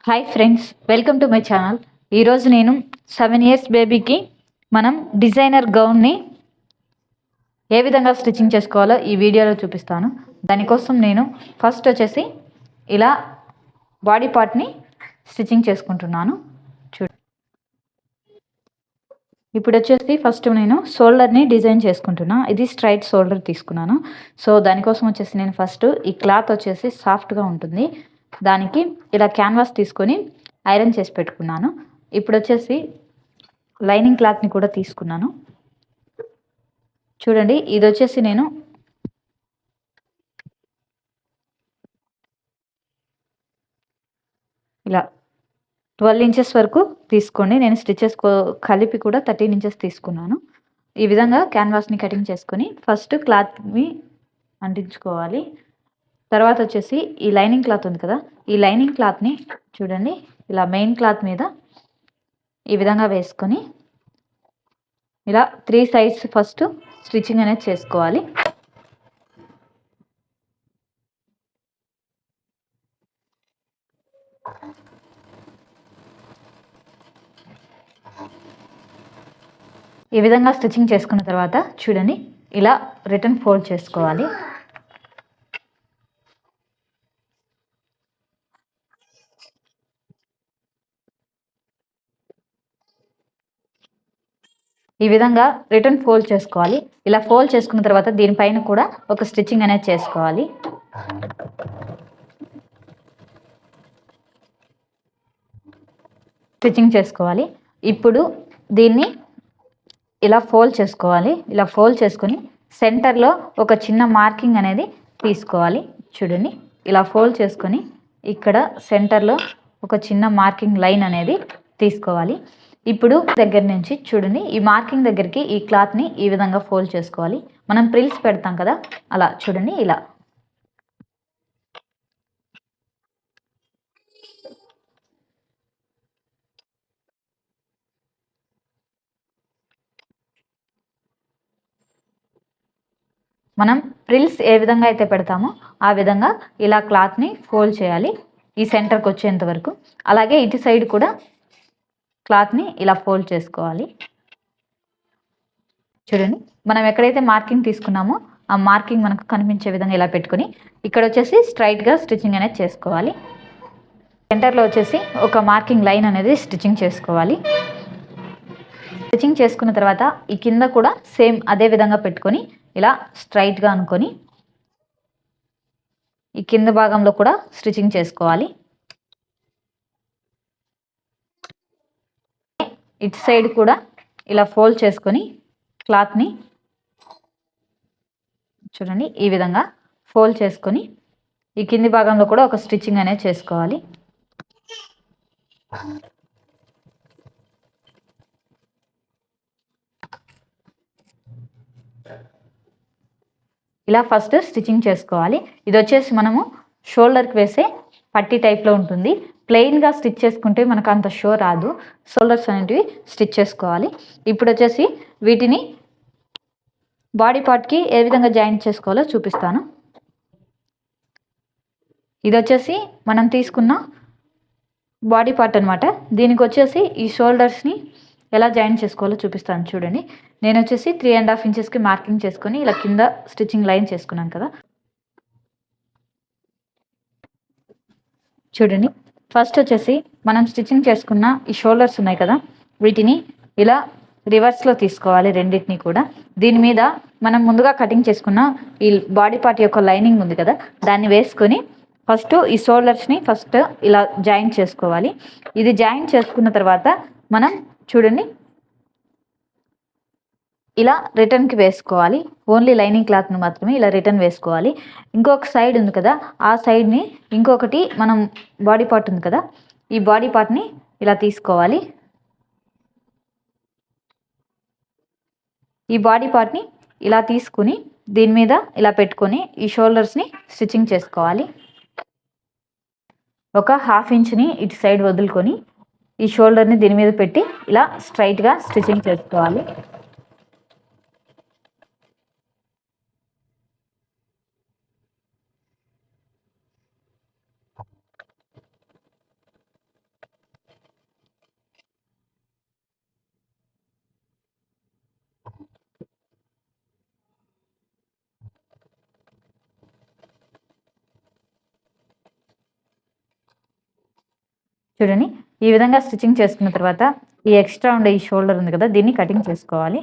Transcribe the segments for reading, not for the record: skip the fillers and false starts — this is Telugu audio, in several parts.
Hi friends, welcome to my channel. ఈరోజు నేను 7 ఇయర్స్ బేబీకి మనం డిజైనర్ గౌన్ని ఏ విధంగా స్టిచ్చింగ్ చేసుకోవాలో ఈ వీడియోలో చూపిస్తాను. దానికోసం నేను ఫస్ట్ వచ్చేసి ఇలా బాడీ పార్ట్ని స్టిచ్చింగ్ చేసుకుంటున్నాను. ఇప్పుడు వచ్చేసి ఫస్ట్ నేను షోల్డర్ని డిజైన్ చేసుకుంటున్నాను. ఇది స్ట్రైట్ షోల్డర్ తీసుకున్నాను. సో దానికోసం వచ్చేసి నేను ఫస్ట్ ఈ క్లాత్ వచ్చేసి సాఫ్ట్గా ఉంటుంది. దానికి ఇలా క్యాన్వాస్ తీసుకొని ఐరన్ చేసి పెట్టుకున్నాను. ఇప్పుడు వచ్చేసి లైనింగ్ క్లాత్ని కూడా తీసుకున్నాను. చూడండి, ఇది వచ్చేసి నేను ఇలా 12 ఇంచెస్ వరకు తీసుకోండి. నేను స్టిచెస్ కలిపి కూడా 13 ఇంచెస్ తీసుకున్నాను. ఈ విధంగా క్యాన్వాస్ని కటింగ్ చేసుకొని ఫస్ట్ క్లాత్ని అంటించుకోవాలి. తర్వాత వచ్చేసి ఈ లైనింగ్ క్లాత్ ఉంది కదా, ఈ లైనింగ్ క్లాత్ని చూడండి ఇలా మెయిన్ క్లాత్ మీద ఈ విధంగా వేసుకొని ఇలా 3 సైడ్స్ ఫస్ట్ స్టిచ్చింగ్ అనేది చేసుకోవాలి. ఈ విధంగా స్టిచ్చింగ్ చేసుకున్న తర్వాత చూడండి ఇలా రిటర్న్ ఫోల్డ్ చేసుకోవాలి. ఈ విధంగా రిటర్న్ ఫోల్డ్ చేసుకోవాలి. ఇలా ఫోల్డ్ చేసుకున్న తర్వాత దీనిపైన కూడా ఒక స్టిచ్చింగ్ అనేది చేసుకోవాలి. స్టిచ్చింగ్ చేసుకోవాలి. ఇప్పుడు దీన్ని ఇలా ఫోల్డ్ చేసుకోవాలి. ఇలా ఫోల్డ్ చేసుకొని సెంటర్లో ఒక చిన్న మార్కింగ్ అనేది తీసుకోవాలి. చూడండి, ఇలా ఫోల్డ్ చేసుకొని ఇక్కడ సెంటర్లో ఒక చిన్న మార్కింగ్ లైన్ అనేది తీసుకోవాలి. ఇప్పుడు దగ్గర నుంచి చూడండి ఈ మార్కింగ్ దగ్గరికి ఈ క్లాత్ని ఈ విధంగా ఫోల్డ్ చేసుకోవాలి. మనం ప్రిల్స్ పెడతాం కదా, అలా చూడండి ఇలా. మనం ప్రిల్స్ ఏ విధంగా అయితే పెడతామో ఆ విధంగా ఇలా క్లాత్ని ఫోల్డ్ చేయాలి ఈ సెంటర్కి వచ్చేంత వరకు. అలాగే ఇటు సైడ్ కూడా క్లాత్ని ఇలా ఫోల్డ్ చేసుకోవాలి. చూడండి, మనం ఎక్కడైతే మార్కింగ్ తీసుకున్నామో ఆ మార్కింగ్ మనకు కనిపించే విధంగా ఇలా పెట్టుకొని ఇక్కడ వచ్చేసి స్ట్రైట్గా స్టిచ్చింగ్ అనేది చేసుకోవాలి. సెంటర్లో వచ్చేసి ఒక మార్కింగ్ లైన్ అనేది స్టిచ్చింగ్ చేసుకోవాలి. స్టిచ్చింగ్ చేసుకున్న తర్వాత ఈ కింద కూడా సేమ్ అదే విధంగా పెట్టుకొని ఇలా స్ట్రైట్గా అనుకొని ఈ కింద భాగంలో కూడా స్టిచ్చింగ్ చేసుకోవాలి. ఇటు సైడ్ కూడా ఇలా ఫోల్డ్ చేసుకొని క్లాత్ని చూడండి ఈ విధంగా ఫోల్డ్ చేసుకొని ఈ కింది భాగంలో కూడా ఒక స్టిచ్చింగ్ అనేది చేసుకోవాలి. ఇలా ఫస్ట్ స్టిచ్చింగ్ చేసుకోవాలి. ఇది వచ్చేసి మనము షోల్డర్కి వేసే పట్టీ టైప్లో ఉంటుంది. ప్లెయిన్గా స్టిచ్ చేసుకుంటే మనకు అంత షో రాదు. షోల్డర్స్ అనేటివి స్టిచ్ చేసుకోవాలి. ఇప్పుడు వచ్చేసి వీటిని బాడీ పార్ట్కి ఏ విధంగా జాయింట్ చేసుకోవాలో చూపిస్తాను. ఇది వచ్చేసి మనం తీసుకున్న బాడీ పార్ట్ అనమాట. దీనికి వచ్చేసి ఈ షోల్డర్స్ని ఎలా జాయింట్ చేసుకోవాలో చూపిస్తాను. చూడండి, నేను వచ్చేసి 3.5 ఇంచెస్కి మార్కింగ్ చేసుకొని ఇలా కింద స్టిచ్చింగ్ లైన్ చేసుకున్నాను కదా. చూడండి, ఫస్ట్ వచ్చేసి మనం స్టిచ్చింగ్ చేసుకున్న ఈ షోల్డర్స్ ఉన్నాయి కదా, వీటిని ఇలా రివర్స్లో తీసుకోవాలి రెండింటిని కూడా. దీని మీద మనం ముందుగా కటింగ్ చేసుకున్న ఈ బాడీ పార్ట్ యొక్క లైనింగ్ ఉంది కదా, దాన్ని వేసుకొని ఫస్ట్ ఈ షోల్డర్స్ని ఫస్ట్ ఇలా జాయింట్ చేసుకోవాలి. ఇది జాయింట్ చేసుకున్న తర్వాత మనం చూడండి ఇలా రిటర్న్కి వేసుకోవాలి. ఓన్లీ లైనింగ్ క్లాత్ని మాత్రమే ఇలా రిటర్న్ వేసుకోవాలి. ఇంకొక సైడ్ ఉంది కదా, ఆ సైడ్ని ఇంకొకటి మనం బాడీ పార్ట్ ఉంది కదా, ఈ బాడీ పార్ట్ని ఇలా తీసుకోవాలి. ఈ బాడీ పార్ట్ని ఇలా తీసుకుని దీని మీద ఇలా పెట్టుకొని ఈ షోల్డర్స్ని స్టిచ్చింగ్ చేసుకోవాలి. ఒక 1/2 ఇంచ్ని ఇటు సైడ్ వదులుకొని ఈ షోల్డర్ని దీని మీద పెట్టి ఇలా స్ట్రైట్గా స్టిచ్చింగ్ చేసుకోవాలి. చూడండి ఈ విధంగా స్టిచ్చింగ్ చేసుకున్న తర్వాత ఈ ఎక్స్ట్రా ఉండే ఈ షోల్డర్ ఉంది కదా, దీన్ని కటింగ్ చేసుకోవాలి.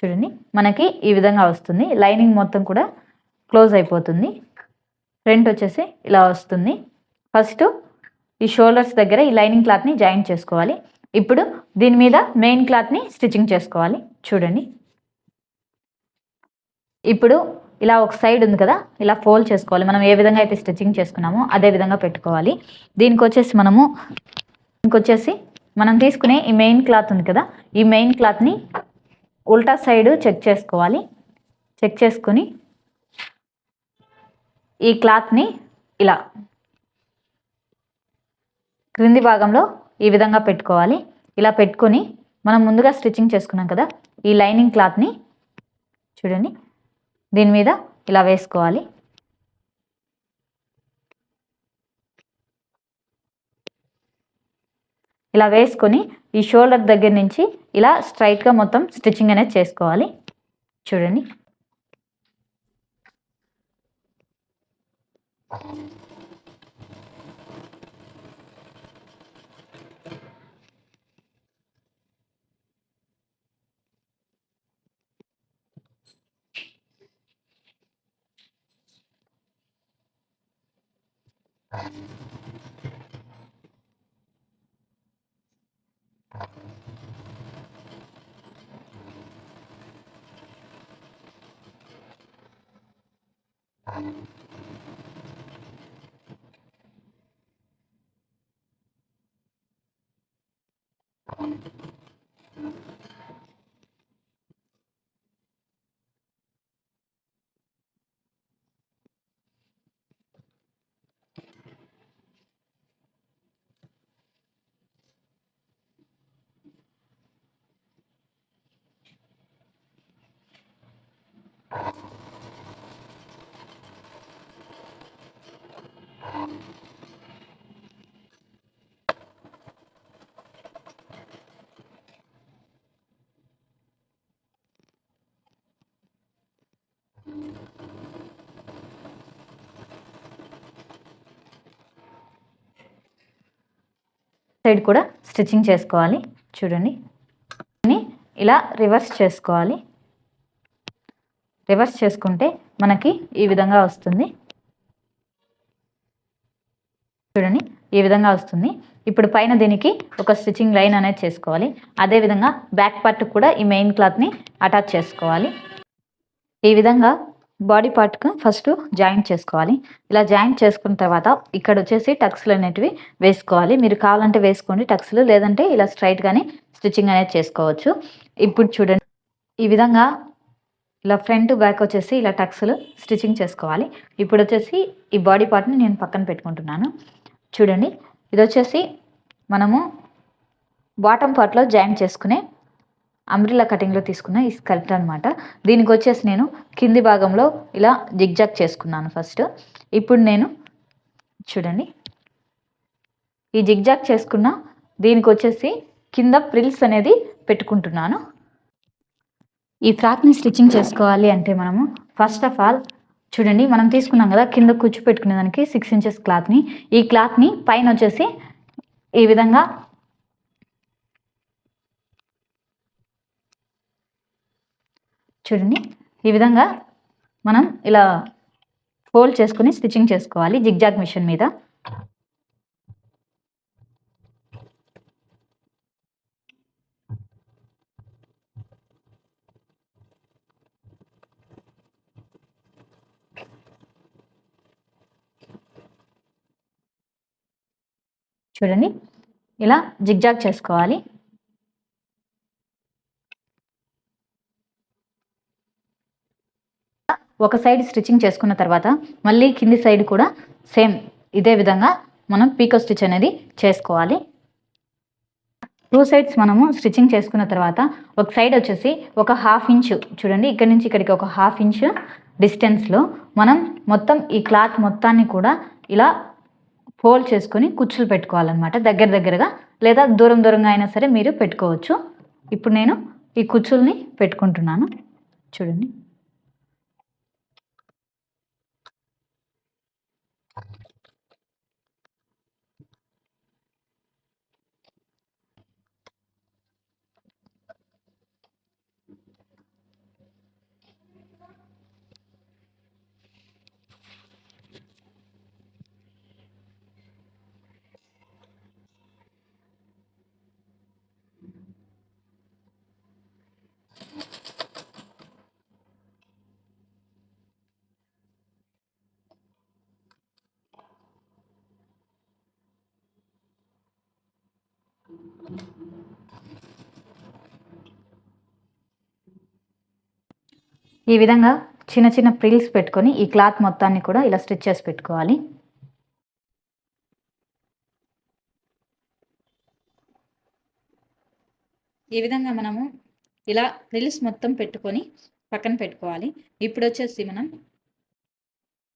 చూడండి మనకి ఈ విధంగా వస్తుంది. లైనింగ్ మొత్తం కూడా క్లోజ్ అయిపోతుంది. ఫ్రంట్ వచ్చేసి ఇలా వస్తుంది. ఫస్ట్ ఈ షోల్డర్స్ దగ్గర ఈ లైనింగ్ క్లాత్ని జాయింట్ చేసుకోవాలి. ఇప్పుడు దీని మీద మెయిన్ క్లాత్ని స్టిచ్చింగ్ చేసుకోవాలి. చూడండి ఇప్పుడు ఇలా ఒక సైడ్ ఉంది కదా, ఇలా ఫోల్డ్ చేసుకోవాలి. మనం ఏ విధంగా అయితే స్టిచ్చింగ్ చేసుకున్నామో అదే విధంగా పెట్టుకోవాలి. దీనికి వచ్చేసి మనం తీసుకునే ఈ మెయిన్ క్లాత్ ఉంది కదా, ఈ మెయిన్ క్లాత్ని ఉల్టా సైడ్ చెక్ చేసుకోవాలి. చెక్ చేసుకొని ఈ క్లాత్ని ఇలా క్రింది భాగంలో ఈ విధంగా పెట్టుకోవాలి. ఇలా పెట్టుకొని మనం ముందుగా స్టిచ్చింగ్ చేసుకున్నాం కదా, ఈ లైనింగ్ క్లాత్ని చూడండి దీని మీద ఇలా వేసుకోవాలి. ఇలా వేసుకొని ఈ షోల్డర్ దగ్గర నుంచి ఇలా స్ట్రైట్గా మొత్తం స్టిచ్చింగ్ అనేది చేసుకోవాలి. చూడండి సైడ్ కూడా స్టిచ్చింగ్ చేసుకోవాలి. చూడండి ఇలా రివర్స్ చేసుకోవాలి. రివర్స్ చేసుకుంటే మనకి ఈ విధంగా వస్తుంది. చూడండి ఈ విధంగా వస్తుంది. ఇప్పుడు పైన దీనికి ఒక స్టిచ్చింగ్ లైన్ అనేది చేసుకోవాలి. అదేవిధంగా బ్యాక్ పార్ట్ కూడా ఈ మెయిన్ క్లాత్ని అటాచ్ చేసుకోవాలి. ఈ విధంగా బాడీ పార్ట్కు ఫస్ట్ జాయింట్ చేసుకోవాలి. ఇలా జాయింట్ చేసుకున్న తర్వాత ఇక్కడ వచ్చేసి టక్స్లు అనేటివి వేసుకోవాలి. మీరు కావాలంటే వేసుకోండి టక్స్లు, లేదంటే ఇలా స్ట్రైట్గానే స్టిచ్చింగ్ అనేది చేసుకోవచ్చు. ఇప్పుడు చూడండి ఈ విధంగా ఇలా ఫ్రంట్ బ్యాక్ వచ్చేసి ఇలా టక్స్లు స్టిచ్చింగ్ చేసుకోవాలి. ఇప్పుడు వచ్చేసి ఈ బాడీ పార్ట్ని నేను పక్కన పెట్టుకుంటున్నాను. చూడండి ఇది వచ్చేసి మనము బాటమ్ పార్ట్లో జాయింట్ చేసుకునే అంబ్రిల్లా కటింగ్లో తీసుకున్న ఈ స్కర్ట్ అనమాట. దీనికి వచ్చేసి నేను కింది భాగంలో ఇలా జిగ్జాగ్ చేసుకున్నాను ఫస్ట్. ఇప్పుడు నేను చూడండి ఈ జిగ్జాగ్ చేసుకున్న దీనికి వచ్చేసి కింద ప్రిల్స్ అనేది పెట్టుకుంటున్నాను. ఈ ఫ్రాక్ని స్టిచ్చింగ్ చేసుకోవాలి అంటే మనము ఫస్ట్ ఆఫ్ ఆల్ చూడండి మనం తీసుకున్నాం కదా కింద కుచ్చు పెట్టుకునే దానికి 6 ఇంచెస్ క్లాత్ని, ఈ క్లాత్ని పైన వచ్చేసి ఈ విధంగా చూడండి ఈ విధంగా మనం ఇలా ఫోల్డ్ చేసుకుని స్టిచ్చింగ్ చేసుకోవాలి జిగ్జాగ్ మిషన్ మీద. చూడండి ఇలా జిగ్జాగ్ చేసుకోవాలి. ఒక సైడ్ స్టిచ్చింగ్ చేసుకున్న తర్వాత మళ్ళీ కింది సైడ్ కూడా సేమ్ ఇదే విధంగా మనం పీకో స్టిచ్ అనేది చేసుకోవాలి. 2 సైడ్స్ మనము స్టిచ్చింగ్ చేసుకున్న తర్వాత ఒక సైడ్ వచ్చేసి ఒక 1/2 ఇంచ్ చూడండి ఇక్కడ నుంచి ఇక్కడికి ఒక 1/2 ఇంచ్ డిస్టెన్స్లో మనం మొత్తం ఈ క్లాత్ మొత్తాన్ని కూడా ఇలా ఫోల్డ్ చేసుకొని కుచ్చులు పెట్టుకోవాలన్నమాట, దగ్గరగా లేదా దూరంగా అయినా సరే మీరు పెట్టుకోవచ్చు. ఇప్పుడు నేను ఈ కుచ్చుల్ని పెట్టుకుంటున్నాను. చూడండి. ఈ విధంగా చిన్న ప్రిల్స్ పెట్టుకొని ఈ క్లాత్ మొత్తాన్ని కూడా ఇలా స్టిచ్ చేసి పెట్టుకోవాలి. ఈ విధంగా మనము ఇలా ప్రిల్స్ మొత్తం పెట్టుకొని పక్కన పెట్టుకోవాలి. ఇప్పుడు వచ్చేసి మనం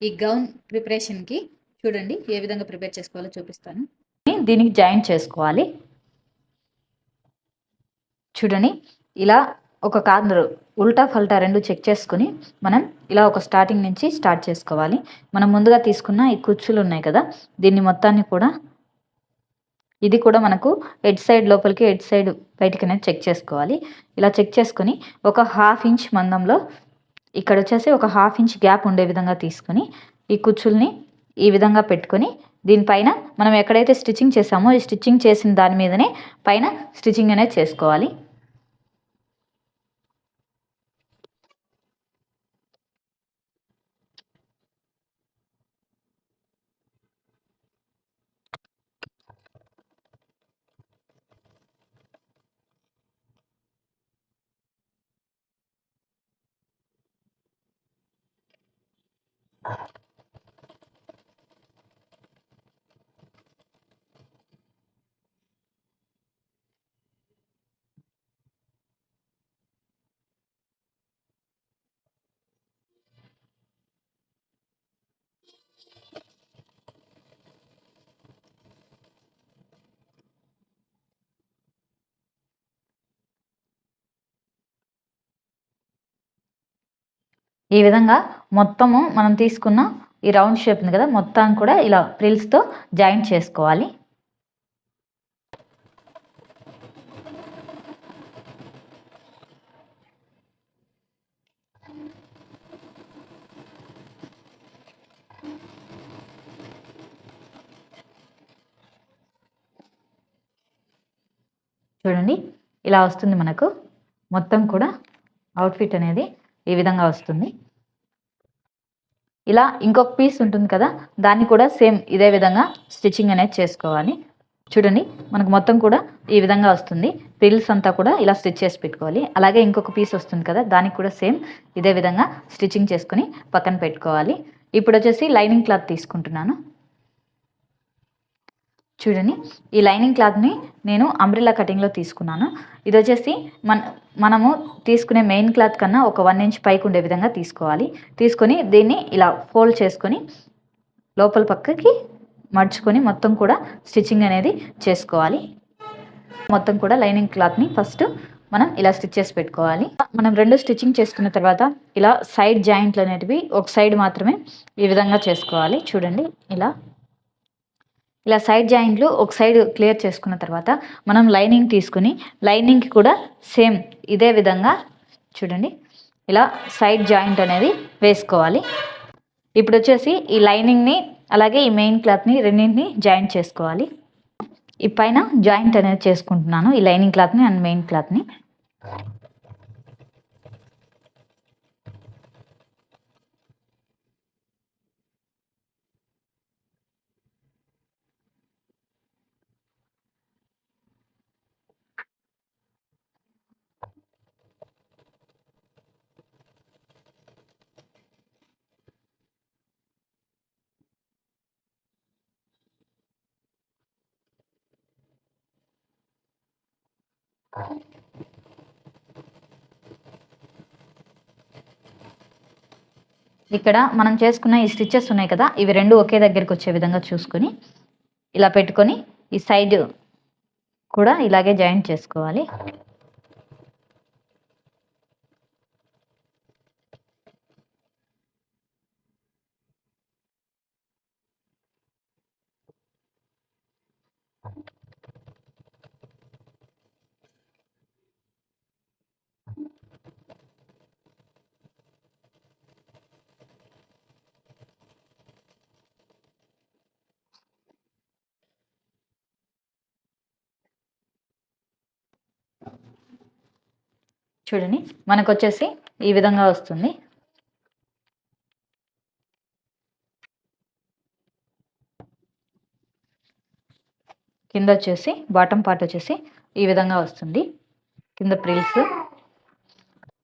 ఈ గౌన్ ప్రిపరేషన్కి చూడండి ఏ విధంగా ప్రిపేర్ చేసుకోవాలో చూపిస్తాను. దీనికి జాయింట్ చేసుకోవాలి. చూడండి, ఇలా ఒక కార్నర్ ఉల్టా ఫల్టా రెండు చెక్ చేసుకుని మనం ఇలా ఒక స్టార్టింగ్ నుంచి స్టార్ట్ చేసుకోవాలి. మనం ముందుగా తీసుకున్న ఈ కుచ్చులు ఉన్నాయి కదా, దీన్ని మొత్తాన్ని కూడా ఇది కూడా మనకు ఎడ్ సైడ్ లోపలికి ఎడ్ సైడ్ బయటికి అనేది చెక్ చేసుకోవాలి. ఇలా చెక్ చేసుకొని ఒక 1/2 ఇంచ్ మందంలో ఇక్కడ వచ్చేసి ఒక 1/2 ఇంచ్ గ్యాప్ ఉండే విధంగా తీసుకొని ఈ కుచ్చుల్ని ఈ విధంగా పెట్టుకొని దీనిపైన మనం ఎక్కడైతే స్టిచ్చింగ్ చేసామో ఈ స్టిచ్చింగ్ చేసిన దాని మీదనే పైన స్టిచ్చింగ్ అనేది చేసుకోవాలి. ఈ విధంగా మొత్తము మనం తీసుకున్న ఈ రౌండ్ షేప్ ఉంది కదా, మొత్తం కూడా ఇలా ప్రిల్స్తో జాయింట్ చేసుకోవాలి. చూడండి, ఇలా వస్తుంది మనకు మొత్తం కూడా అవుట్ఫిట్ అనేది ఈ విధంగా వస్తుంది. ఇలా ఇంకొక పీస్ ఉంటుంది కదా, దాన్ని కూడా సేమ్ ఇదే విధంగా స్టిచ్చింగ్ అనేది చేసుకోవాలి. చూడండి, మనకు మొత్తం కూడా ఈ విధంగా వస్తుంది. ప్రిల్స్ అంతా కూడా ఇలా స్టిచ్ చేసి పెట్టుకోవాలి. అలాగే ఇంకొక పీస్ వస్తుంది కదా, దానికి కూడా సేమ్ ఇదే విధంగా స్టిచ్చింగ్ చేసుకుని పక్కన పెట్టుకోవాలి. ఇప్పుడు వచ్చేసి లైనింగ్ క్లాత్ తీసుకుంటున్నాను. చూడండి, ఈ లైనింగ్ క్లాత్ని నేను అంబ్రెల్లా కటింగ్లో తీసుకున్నాను. ఇది వచ్చేసి మనము తీసుకునే మెయిన్ క్లాత్ కన్నా ఒక 1 ఇంచ్ పైకి ఉండే విధంగా తీసుకోవాలి. తీసుకొని దీన్ని ఇలా ఫోల్డ్ చేసుకొని లోపల పక్కకి మడుచుకొని మొత్తం కూడా స్టిచ్చింగ్ అనేది చేసుకోవాలి. మొత్తం కూడా లైనింగ్ క్లాత్ని ఫస్ట్ మనం ఇలా స్టిచ్ చేసి పెట్టుకోవాలి. మనం రెండు స్టిచ్చింగ్ చేసుకున్న తర్వాత ఇలా సైడ్ జాయింట్లు అనేటివి ఒక సైడ్ మాత్రమే ఈ విధంగా చేసుకోవాలి. చూడండి, ఇలా సైడ్ జాయింట్లు ఒక సైడ్ క్లియర్ చేసుకున్న తర్వాత మనం లైనింగ్ తీసుకుని లైనింగ్కి కూడా సేమ్ ఇదే విధంగా చూడండి ఇలా సైడ్ జాయింట్ అనేది వేసుకోవాలి. ఇప్పుడు వచ్చేసి ఈ లైనింగ్ని అలాగే ఈ మెయిన్ క్లాత్ని రెండింటిని జాయింట్ చేసుకోవాలి. ఈ పైన జాయింట్ అనేది చేసుకుంటున్నాను, ఈ లైనింగ్ క్లాత్ని అండ్ మెయిన్ క్లాత్ని. ఇక్కడ మనం చేసుకున్న ఈ స్టిచెస్ ఉన్నాయి కదా, ఇవి రెండు ఒకే దగ్గరికి వచ్చే విధంగా చూసుకొని ఇలా పెట్టుకొని ఈ సైడ్ కూడా ఇలాగే జాయింట్ చేసుకోవాలి. చూడండి, మనకు వచ్చేసి ఈ విధంగా వస్తుంది. కింద వచ్చేసి బాటమ్ పార్ట్ వచ్చేసి ఈ విధంగా వస్తుంది. కింద ప్రిల్స్,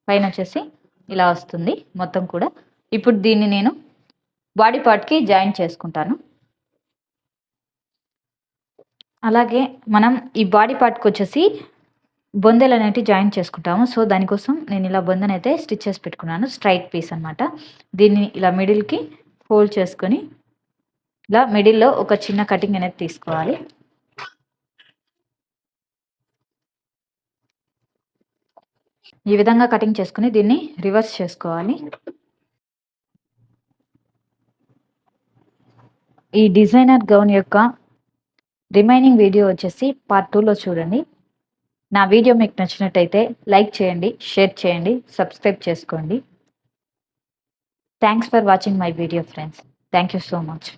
పైన వచ్చేసి ఇలా వస్తుంది మొత్తం కూడా. ఇప్పుడు దీన్ని నేను బాడీ పార్ట్కి జాయింట్ చేసుకుంటాను. అలాగే మనం ఈ బాడీ పార్ట్కి వచ్చేసి బొందెలు అనేవి జాయింట్ చేసుకుంటాము. సో దానికోసం నేను ఇలా బొందెను అయితే స్టిచ్ చేసి పెట్టుకున్నాను. స్ట్రైట్ పీస్ అనమాట. దీన్ని ఇలా మిడిల్కి ఫోల్డ్ చేసుకొని ఇలా మిడిల్లో ఒక చిన్న కటింగ్ అనేది తీసుకోవాలి. ఈ విధంగా కటింగ్ చేసుకుని దీన్ని రివర్స్ చేసుకోవాలి. ఈ డిజైనర్ గౌన్ యొక్క రిమైనింగ్ వీడియో వచ్చేసి పార్ట్ 2లో చూడండి. నా వీడియో మీకు నచ్చినట్టయితే లైక్ చేయండి, షేర్ చేయండి, సబ్స్క్రైబ్ చేసుకోండి. Thanks for watching my video friends. Thank you so much.